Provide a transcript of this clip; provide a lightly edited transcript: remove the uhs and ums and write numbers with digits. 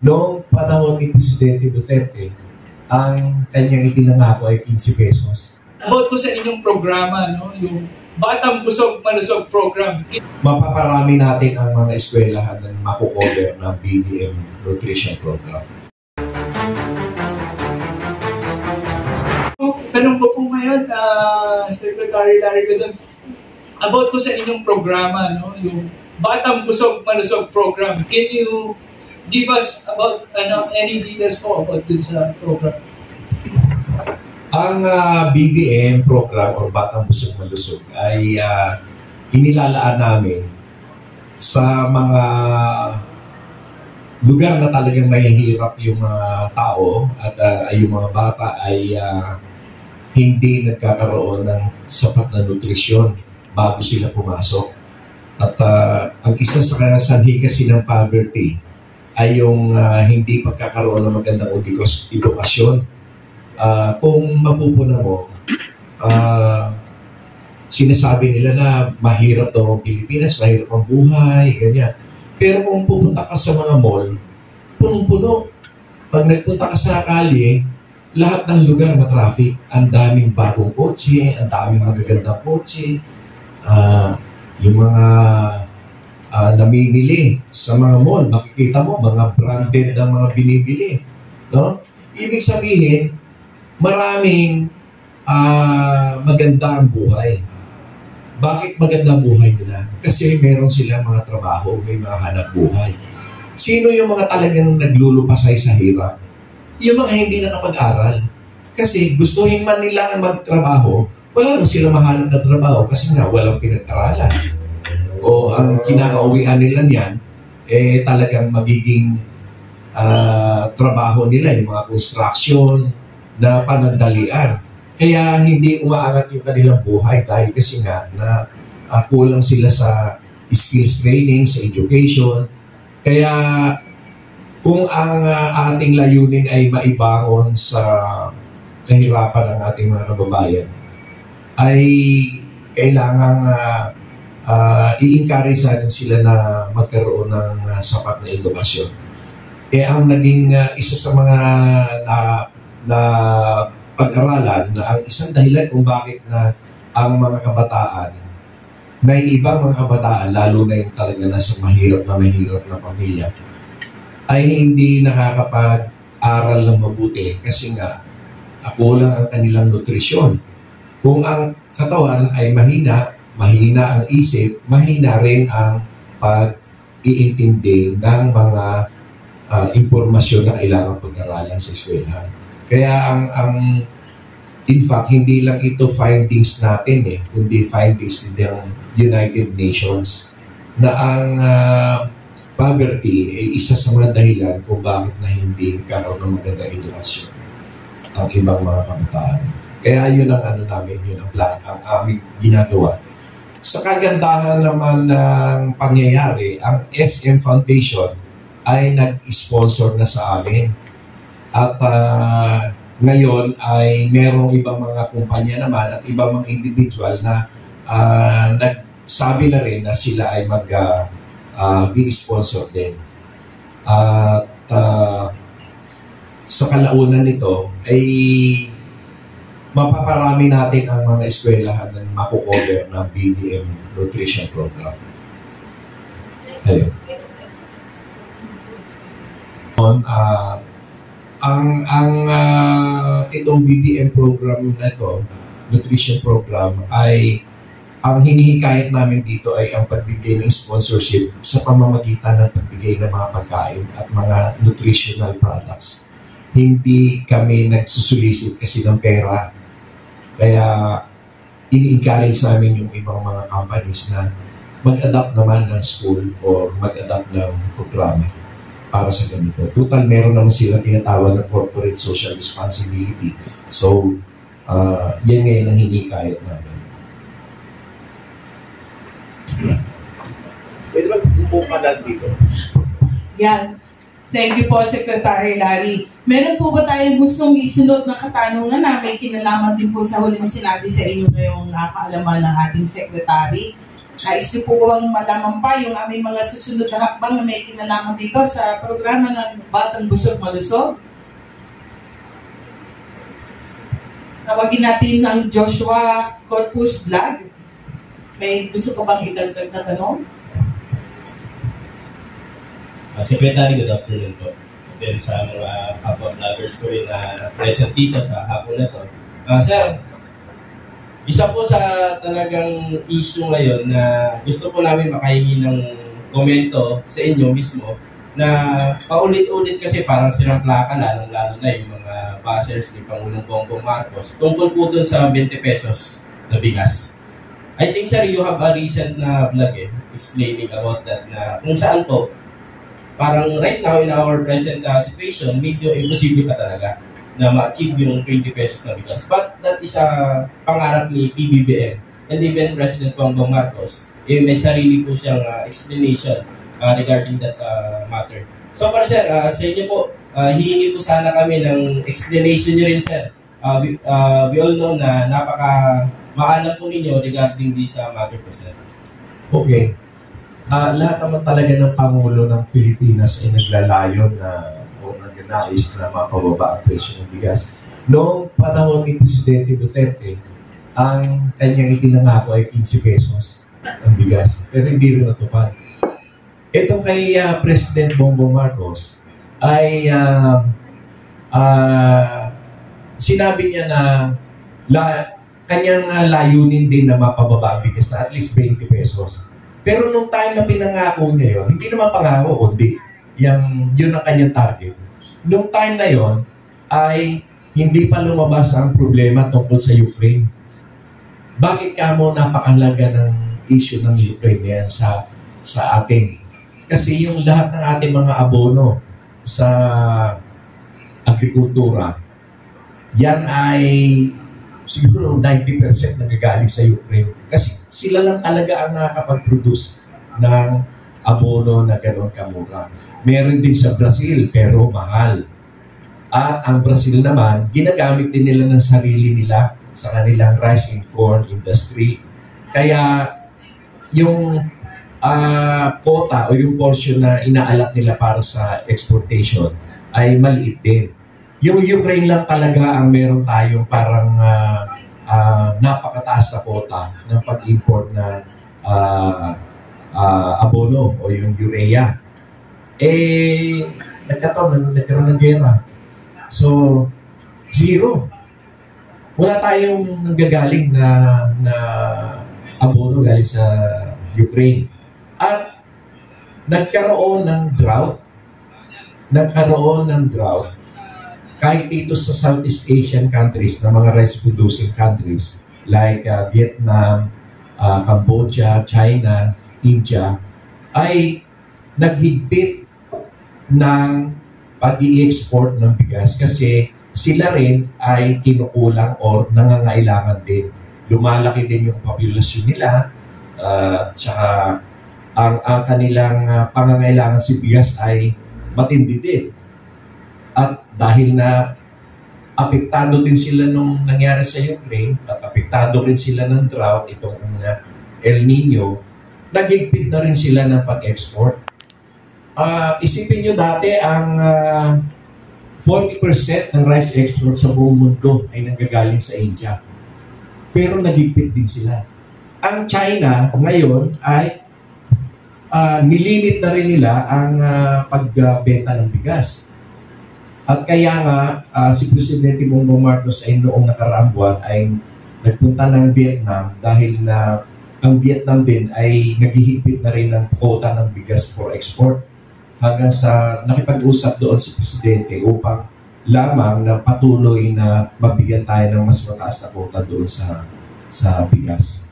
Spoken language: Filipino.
Noong panahon ni Presidente Duterte, ang kanyang ipinangako ay 15 pesos. About ko sa inyong programa, no? Yung Batang Busog Malusog program. Mapaparami natin ang mga eskwelahan na makukover ng BBM Nutrition Program. Tanong ko po ngayon, Secretary Larry Gadon, about ko sa inyong programa, no? Yung Batang Busog Malusog program. Can you give us about any details po about dun sa program? Ang BBM program o Batang Busog Malusog ay inilalaan namin sa mga lugar na talagang mahihirap yung mga tao at yung mga bata ay hindi nagkakaroon ng sapat na nutrisyon bago sila pumasok. At ang isa sa sanhi kasi ng poverty ay yung hindi pagkakaroon ng magandang edukasyon. Kung mapupuna mo, sinasabi nila na mahirap daw ang Pilipinas, mahirap ang buhay, ganyan. Pero kung pupunta ka sa mga mall, punong-puno. Pag nagpunta ka sa kalye, lahat ng lugar matraffic. Ang daming bagong kotse, ang daming magagandang kotse. Yung mga namimili sa mga mall, makikita mo, mga branded ang mga binibili. No? Ibig sabihin, maraming maganda ang buhay. Bakit maganda ang buhay nila? Kasi meron silang mga trabaho, may mga hanap buhay. Sino yung mga talagang naglulupasay sa hirap? Yung mga hindi nakapag-aral. Kasi gustuhin man nilang magtrabaho, wala naman silang mahanap na trabaho kasi nga walang pinag-aralan. O ang kinakauwian nila niyan, talagang magiging trabaho nila, yung mga construction na panandalian. Kaya hindi umaangat yung kanilang buhay dahil kasi nga na kulang sila sa skills training, sa education. Kaya kung ang ating layunin ay maibangon sa kahirapan ng ating mga kababayan, ay kailangang i-encourage natin sila na magkaroon ng sapat na edukasyon. Ang naging isa sa mga na pag-aralan na ang isang dahilan kung bakit na ang mga kabataan, may ibang mga kabataan, lalo na yung talaga nasa mahirap na pamilya, ay hindi nakakapag-aral ng mabuti kasi nga kulang ang kanilang nutrisyon. Kung ang katawan ay mahina ang isip, mahina rin ang pag-iintindi ng mga impormasyon na kailangan pag-aralan sa eskwelahan. Kaya in fact, hindi lang ito findings natin kundi findings ng United Nations na ang poverty ay isa sa mga dahilan kung bakit na hindi nagkakaroon ng magandang edukasyon ang ibang mga kabataan. Kaya yun ang namin, yun ang plan, ang aming ginagawa. Sa kagandahan naman ng pangyayari, ang SM Foundation ay nag-sponsor na sa amin. At ngayon ay merong ibang mga kumpanya naman at ibang mga individual na nagsabi na rin na sila ay mag-be-sponsor din. At sa kalaunan nito ay mapaparami natin ang mga eskwelahan na makukover ng BBM Nutrition Program. Ayun. Itong BBM program na ito, nutrition program, ay ang hinihikayat namin dito ay ang pagbigay ng sponsorship sa pamamagitan ng pagbigay ng mga pagkain at mga nutritional products. Hindi kami nagsusulisit kasi ng pera. Kaya ini-encourage namin yung ibang mga companies na mag-adapt naman ng school or mag-adapt ng programa para sa ganito. Total, meron naman sila tinatawag ng corporate social responsibility. So, yan ngayon ang hinikayat namin. Pwede ba bumubuo ka lang dito? Yan. Thank you po, Secretary Larry. Meron po ba tayong gustong isunod na katanungan na may kinalaman din po sa huli mong sinabi sa inyo ngayong kaalaman ng ating Secretary? Nais niyo po bang malaman pa yung aming mga susunod na hakbang na may kinalaman dito sa programa ng Batang Busog Malusog? Tawagin natin ang Joshua Corpus Vlog. May gusto ko bang idagdag na tanong? Secretary, good afternoon po. Then sa mga kapwa-vloggers ko rin na present dito sa hapon na to. Sir, isa po sa talagang issue ngayon na gusto po namin makahingi ng komento sa inyo mismo na paulit-ulit kasi parang silang plaka, lalong-lalo na yung mga bashers ni Pangulong Bongbong Marcos tungkol po dun sa 20 pesos na bigas. I think, sir, you have a recent na vlog explaining about that na kung saan po parang right now in our present situation, medyo imposible pa talaga na ma-achieve yung 20 pesos na bigas. But that is a pangarap ni PBBM and even President Bongbong Marcos. May sarili po siyang explanation regarding that matter. So far, sir, sa inyo po, hihingi po sana kami ng explanation nyo rin, sir. We all know na napaka-maalam po ninyo regarding this matter po, sir. Okay. Lahat naman talaga ng Pangulo ng Pilipinas ay naglalayon na o nagnanais na mapababa ang presyo ng bigas. Noong panahon ni Presidente Duterte, ang kanyang itinangako ay 15 pesos ang bigas. Pero hindi rin natupad. Ito kay President Bongbong Marcos ay sinabi niya na kanyang layunin din na mapababa ang bigas na at least 20 pesos. Pero nung time na pinangako niya yun, hindi naman pangako, kundi yun ang kanyang target. Nung time na yon ay hindi pa lumabas ang problema tungkol sa Ukraine. Bakit kamo napakalaga ng issue ng Ukraine yan sa atin? Kasi yung lahat ng ating mga abono sa agrikultura, yan ay siguro 90% nagagaling sa Ukraine. Kasi sila lang talaga ang nakakapag-produce ng abono na gano'n kamura. Meron din sa Brazil, pero mahal. At ang Brazil naman, ginagamit din nila ng sarili nila sa kanilang rice and corn industry. Kaya yung quota o yung portion na inaalak nila para sa exportation ay maliit din. Yung Ukraine lang talaga ang meron tayong parang napakataas na quota ng pag-import na abono o yung urea. Nagkaroon ng gera. So, zero. Wala tayong nanggagaling na abono galing sa Ukraine. At nagkaroon ng drought. Kahit dito sa Southeast Asian countries, na mga rice-producing countries, like Vietnam, Cambodia, China, India, ay naghigpit ng pag-i-export ng bigas kasi sila rin ay kinukulang or nangangailangan din. Lumalaki din yung populasyon nila, tsaka ang kanilang pangangailangan sa bigas ay matindi din. At dahil na apektado din sila nung nangyari sa Ukraine, at apektado rin sila ng drought, itong El Nino, naghigpit na rin sila ng pag-export. Isipin nyo dati, ang 40% ng rice export sa buong mundo ay nanggagaling sa India. Pero naghigpit din sila. Ang China ngayon ay nilimit na rin nila ang pagbenta ng bigas. At kaya nga, si Presidente Bongbong Marcos ay noong nakaraang buwan ay nagpunta ng Vietnam dahil na ang Vietnam din ay naghihigpit na rin ng quota ng bigas for export hanggang sa nakipag-usap doon si Presidente upang lamang na patuloy na mabigyan tayo ng mas mataas na quota doon sa bigas.